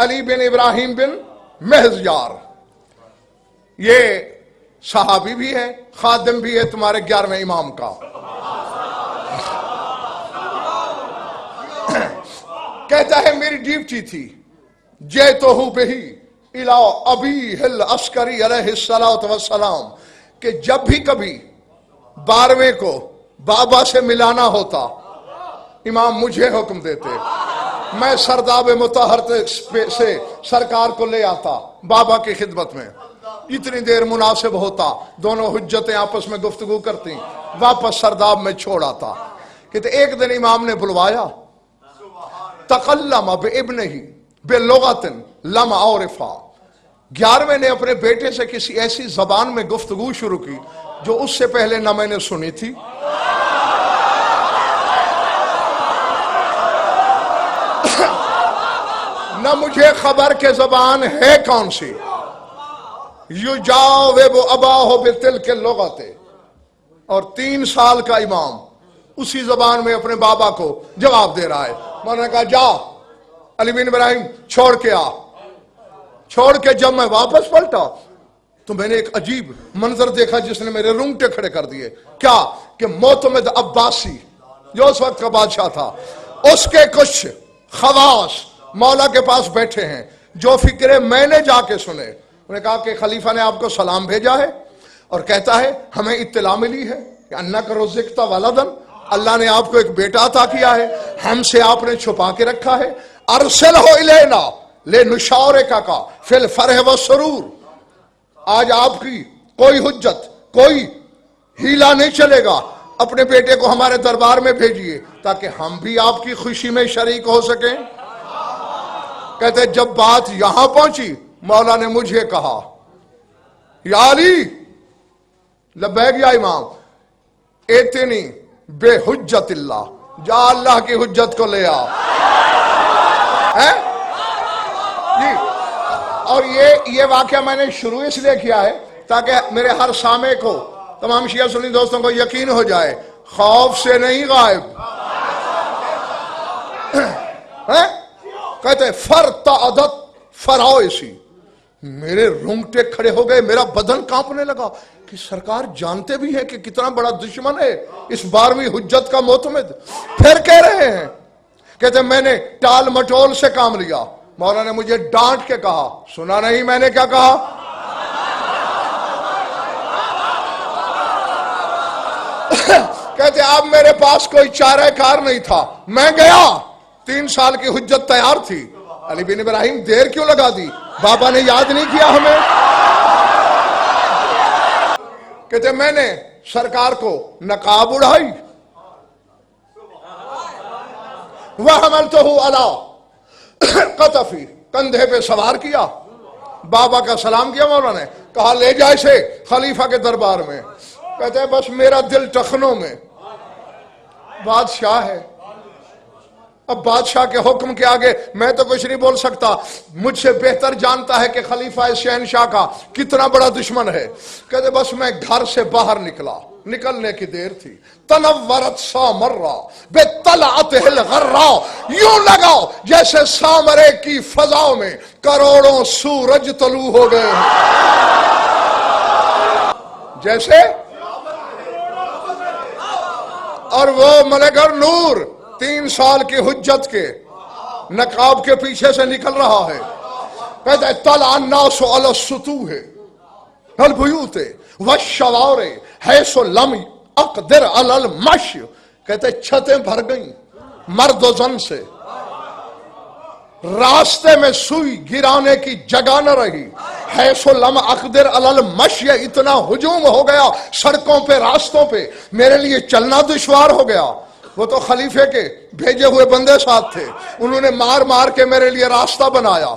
अली बिन इब्राहिम बिन महज़यार, ये सहाबी भी है, खादिम भी है तुम्हारे 11वें इमाम का। कहता है मेरी ड्यूटी थी जे तो हूं बेही इला अबी हिल अस्करी अलैहिस्सलातु वस्सलाम, कि जब भी कभी 12वें को बाबा से मिलाना होता इमाम मुझे हुक्म देते, मैं सरदाब मुतहर से सरकार को ले आता बाबा की खिदमत में, इतनी देर मुनासिब होता, दोनों हुज्जतें आपस में गुफ्तगू करती, वापस सरदाब में छोड़ आता। कहते एक दिन इमाम ने बुलवाया, तकल्लम बिइब्निही बिलुगतिन लम औरिफा, 11वें ने अपने बेटे से किसी ऐसी जबान में गुफ्तगू शुरू की जो उससे पहले न मैंने सुनी थी, न मुझे खबर के जबान है कौन सी। युजाविबु अबाहु बितिलके लुगते, और 3 साल का इमाम उसी जबान में अपने बाबा को जवाब दे रहा है। मैंने कहा जा अली बिन इब्राहिम छोड़ के आ। छोड़ के जब मैं वापस पलटा तो मैंने एक अजीब मंजर देखा जिसने मेरे रूंगटे खड़े कर दिए। क्या कि मोतमिद अब्बासी जो उस वक्त का बादशाह था, उसके कुछ खवास मौला के पास बैठे हैं जो फिक्रे मैंने जाके सुने। उन्होंने कहा कि खलीफा ने आपको सलाम भेजा है और कहता है हमें इत्तला मिली है कि अन्ना का रोज़िक़ता वलदन, अल्लाह ने आपको एक बेटा अता किया है, हमसे आपने छुपा के रखा है। अरसल हो इलेना ले नुशारिका का फिल फरह व सुरूर, आज आपकी कोई हुज्जत कोई हीला नहीं चलेगा, अपने बेटे को हमारे दरबार में भेजिए ताकि हम भी आपकी खुशी में शरीक हो सकें। कहते जब बात यहां पहुंची मौला ने मुझे कहा या अली, लब्बैक या इमाम, इतनी बेहुज्जतिल्लाह, जा अल्लाह की हुज्जत को ले आ। है जी, और ये वाकया मैंने शुरू इसलिए किया है ताकि मेरे हर सामे को, तमाम शिया सुन्नी दोस्तों को यकीन हो जाए, खौफ से नहीं गायब है। कहते फरतादत फराओसी, मेरे रोंगटे खड़े हो गए, मेरा बदन कांपने लगा कि सरकार जानते भी हैं कि कितना बड़ा दुश्मन है इस 12वीं हुज्जत का मोतमिद, फिर कह रहे हैं। कहते मैंने टाल मटोल से काम लिया। मौला ने मुझे डांट के कहा, सुना नहीं मैंने क्या कहा? कहते अब मेरे पास कोई चारे कार नहीं था, मैं गया, 3 साल की हुज्जत तैयार थी। अली बिन इब्राहिम देर क्यों लगा दी, बाबा ने याद नहीं किया हमें? कहते मैंने सरकार को नकाब उड़ाई, वह हमल तो हूं अला कतफी, कंधे पे सवार किया, बाबा का सलाम किया। मौला ने कहा ले जाए इसे खलीफा के दरबार में। कहते बस मेरा दिल टखनों में, बादशाह है, अब बादशाह के हुक्म के आगे मैं तो कुछ नहीं बोल सकता, मुझसे बेहतर जानता है कि खलीफा शहनशाह का कितना बड़ा दुश्मन है। कहते बस मैं घर से बाहर निकला, निकलने की देर थी, तनव्वरत सामर्रा बेतलअतिल गर्रा, यूं लगाओ जैसे सामरे की फजाओं में करोड़ों सूरज तलू हो गए, जैसे, और वो मलकर नूर 3 साल की हुज्जत के नकाब के पीछे से निकल रहा है। कहते तल अन्नासु अला सुतूहे हल बुयूते वशवारे है सो लम अकदर अलल मश। कहते छतें भर गई मर्द जन से, रास्ते में सुई गिराने की जगह न रही, है सो लम अकदर अलल मश, इतना हुजूम हो गया सड़कों पे रास्तों पे, मेरे लिए चलना दुश्वार हो गया। वो तो खलीफे के भेजे हुए बंदे साथ थे, उन्होंने मार मार के मेरे लिए रास्ता बनाया,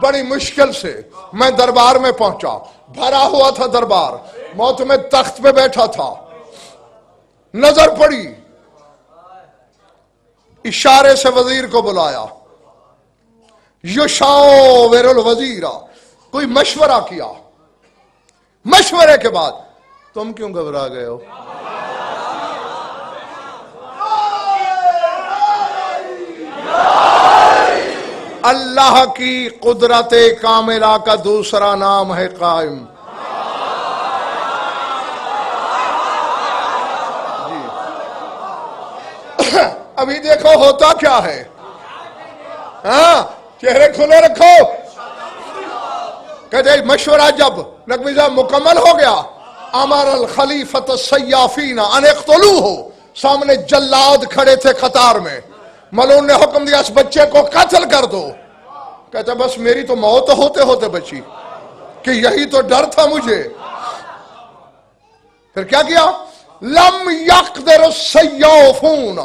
बड़ी मुश्किल से मैं दरबार में पहुंचा, भरा हुआ था दरबार, मौत में तख्त पे बैठा था, नजर पड़ी, इशारे से वजीर को बुलाया, युशाविरुल वजीरा, कोई मशवरा किया, मशवरे के बाद तुम क्यों घबरा गए हो? اللہ کی قدرت کاملہ کا دوسرا نام ہے قائم. ابھی دیکھو ہوتا کیا ہے. ہاں چہرے کھلے رکھو. کہتے مشورہ جب نقوی صاحب مکمل ہو گیا، امر الخلیفۃ السیافین ان اقتلوہ، سامنے جلاد کھڑے تھے قطار میں. ملعون نے حکم دیا اس بچے کو قتل کر دو. کہتا بس میری تو موت ہوتے ہوتے بچی، کہ یہی تو ڈر تھا مجھے. پھر کیا کیا؟ لم یقدر السیافون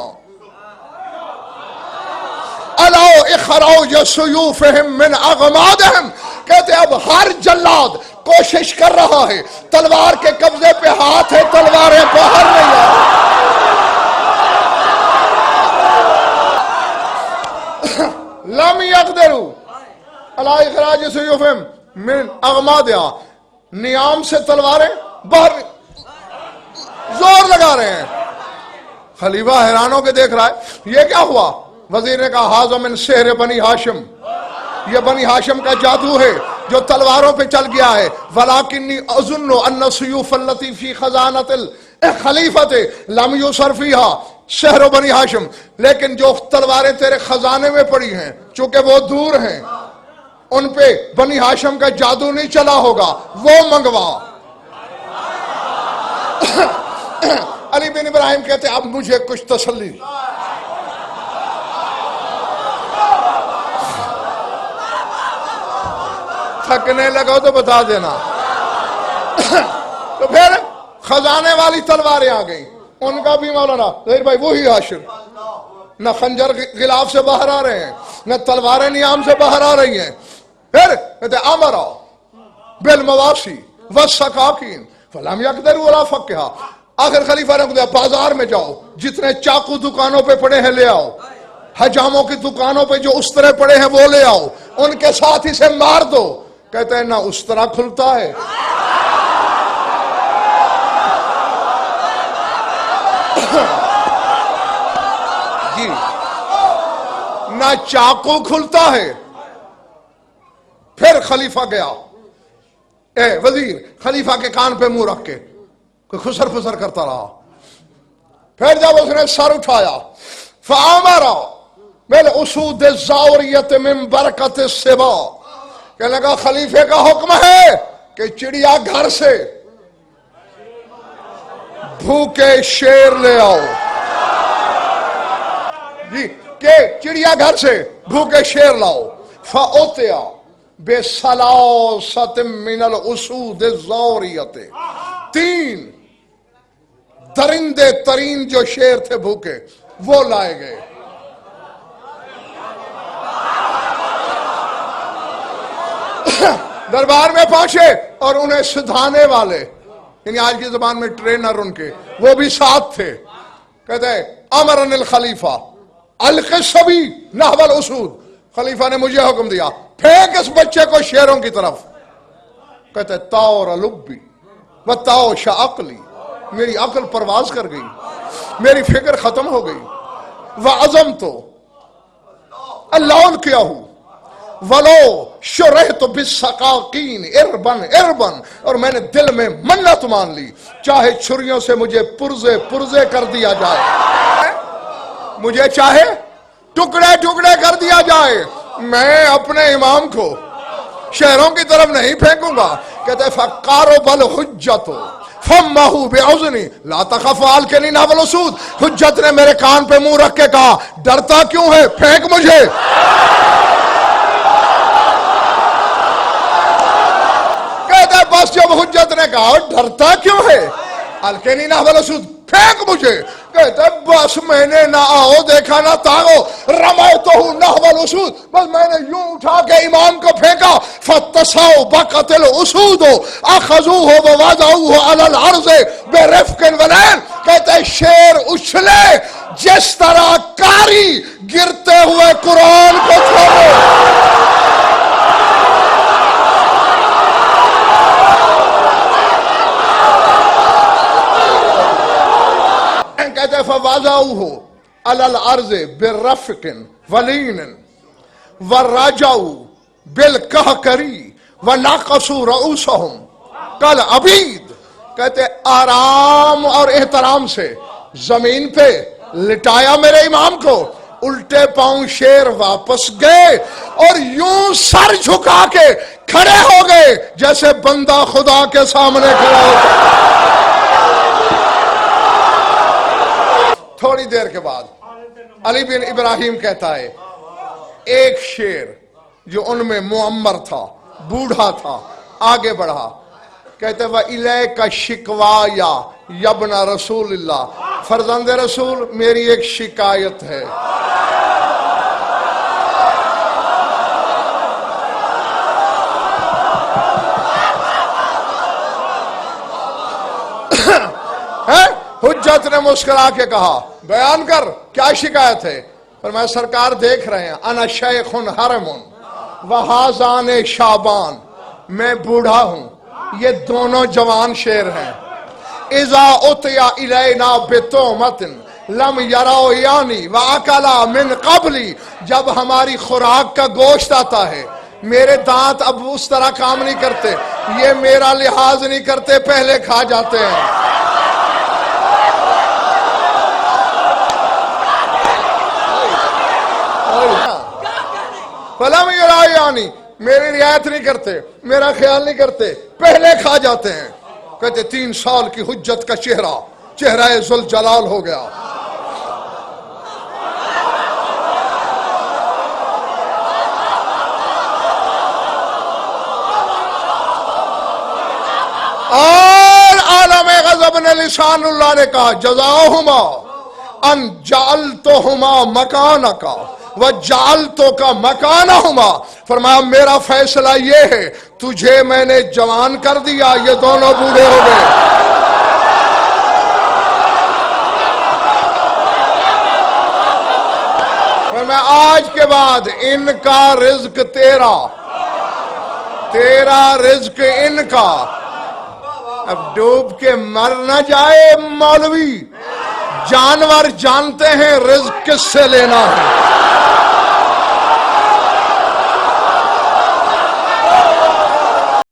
علی اخراج سیوفہم من اغمادہم. کہتے اب ہر جلاد کوشش کر رہا ہے، تلوار کے قبضے پہ ہاتھ ہے، تلواریں باہر نہیں آ رہی. لم یقدروا علی اخراج سیوفہم من اغمادہا، نیام سے تلواریں باہر زور لگا رہے ہیں. خلیفہ حیران ہو کے دیکھ رہا ہے یہ کیا ہوا. وزیر نے کہا ھذا من سحر بنی ہاشم، یہ بنی ہاشم کا جادو ہے جو تلواروں پہ چل گیا ہے. ولیکنی اظن ان السیوف التي فی خزانۃ الخلیفۃ لم یصر فیہا سحر بنی ہاشم، لیکن جو تلواریں تیرے خزانے میں پڑی ہیں چونکہ وہ دور ہیں، ان پہ بنی ہاشم کا جادو نہیں چلا ہوگا، وہ منگوا. علی بن ابراہیم کہتے اب مجھے کچھ تسلی. تھکنے لگا تو بتا دینا. تو پھر خزانے والی تلواریں آ گئیں، ان کا بھی مولانا ظہیر بھائی وہی حاشر، نہ خنجر غلاف سے باہر آ رہے ہیں، نہ تلواریں نیام سے باہر آ رہی ہیں. پھر کہتے امرا بالمواسی والسکاکین فلم یقدروا علی فکھا. آخر خلیفہ نے کہا بازار میں جاؤ، جتنے چاقو دکانوں پہ پڑے ہیں لے آؤ، حجاموں کی دکانوں پہ جو استرے پڑے ہیں وہ لے آؤ، ان کے ساتھ اسے مار دو. کہتے ہیں نہ استرا کھلتا ہے جی، نہ چاقو کھلتا ہے. پھر خلیفہ گیا، اے وزیر خلیفہ کے کان پہ منہ رکھ کے کوئی خسر پسر کرتا رہا. پھر جب اس نے سر اٹھایا فَآمَرَ بِالْأُسُودِ الزَّاوِرِيَةِ مِنْ بَرْكَةِ السِّبَاءِ، کہنے لگا خلیفے کا حکم ہے کہ چڑیا گھر سے بھوکے شیر لے آؤ. جی کہ چڑیا گھر سے بھوکے شیر لاؤ. فَأُتِيَ بِثَلَاثَةٍ مِنَ الْأُسُودِ الزَّاوِرِيَةِ، 3 درندے ترین جو شیر تھے بھوکے وہ لائے گئے. دربار میں پہنچے اور انہیں سدھانے والے، یعنی آج کی زبان میں ٹرینر ان کے، وہ بھی ساتھ تھے. کہتے ہیں امرن الخلیفہ الق الصبی نحو الاسود، خلیفہ نے مجھے حکم دیا پھینک اس بچے کو شیروں کی طرف. کہتے ہیں طار لبی وطاش عقلی، میری عقل پرواز کر گئی، میری فکر ختم ہو گئی. وعظمت اللہ کیا ہوں ولو شرحت بالسقاقین اربن اربن، اور میں نے دل میں منت مان لی چاہے چھریوں سے مجھے پرزے پرزے کر دیا جائے، مجھے چاہے ٹکڑے ٹکڑے کر دیا جائے، میں اپنے امام کو شہروں کی طرف نہیں پھینکوں گا. کہتے فقارب الحجت فمہ بعذنی لا تخف الکنی نحو الاسود، حجت نے میرے کان پہ منہ رکھ کے کہا ڈرتا کیوں ہے، پھینک مجھے. بس جب حجت نے کہا ڈرتا کیوں ہے، الکنی نحو الاسود، پھینک مجھے. کہتا ہے بس میں نے نہ آؤ دیکھا نہ تاغو رمیتہ نحو الاسود، بس میں نے یوں اٹھا کے امام کو پھینکا. فتسابقت الاسود اخذوہ ووضعوہ علی الارض برفق ولین. کہتا ہے شیر اچھلے جس طرح کاری گرتے ہوئے قرآن کو چھوڑو. کہتے فوضعوہ علی الارض برفق ولین वराजाऊ बिलकहकरी वनाकसू रऊसहुम कल अबीद। कहते आराम और एहतराम से जमीन पे लिटाया मेरे इमाम को, उल्टे पांव शेर वापस गए और यूं सर झुका के खड़े हो गए जैसे बंदा खुदा के सामने खड़ा होता। थोड़ी देर के बाद अली बिन इब्राहिम कहता है, एक शेर जो उनमें मुअम्मर था, बूढ़ा था, आगे बढ़ा। कहते वह इले का शिकवा या यबना रसूलुल्लाह, फरजंद रसूल मेरी एक शिकायत है। हुज्जत ने मुस्कुरा के कहा, बयान कर क्या शिकायत है। पर मैं सरकार देख रहे हैं, अना शेखुन हरमुन वहाजान शाबान, मैं बूढ़ा हूं, ये दोनों जवान शेर हैं। इजा उतया इलैना बितोमतिन लम यराओ यानी व अकला मिन कबली, जब हमारी खुराक का गोश्त आता है, मेरे दांत अब उस तरह काम नहीं करते, ये मेरा लिहाज नहीं करते, पहले खा जाते हैं। फलम यराओ यानी, मेरी रियायत नहीं करते, मेरा ख्याल नहीं करते, पहले खा जाते हैं। कहते 3 साल की हुज्जत का चेहरा चेहरा जुल जलाल हो गया। और आलम गज़ब ने लिसानुल्लाह ने कहा, जज़ाहुमा अन जालतुहुमा मकानका व जालतो का मकानहुमा, फरमाया मेरा फैसला ये है, तुझे मैंने जवान कर दिया, ये दोनों बूढ़े हो गए। फरमाया आज के बाद इनका रिज्क तेरा, तेरा रिज्क इनका। अब डूब के मर न जाए मौलवी, जानवर जानते हैं रिज्क किससे लेना है।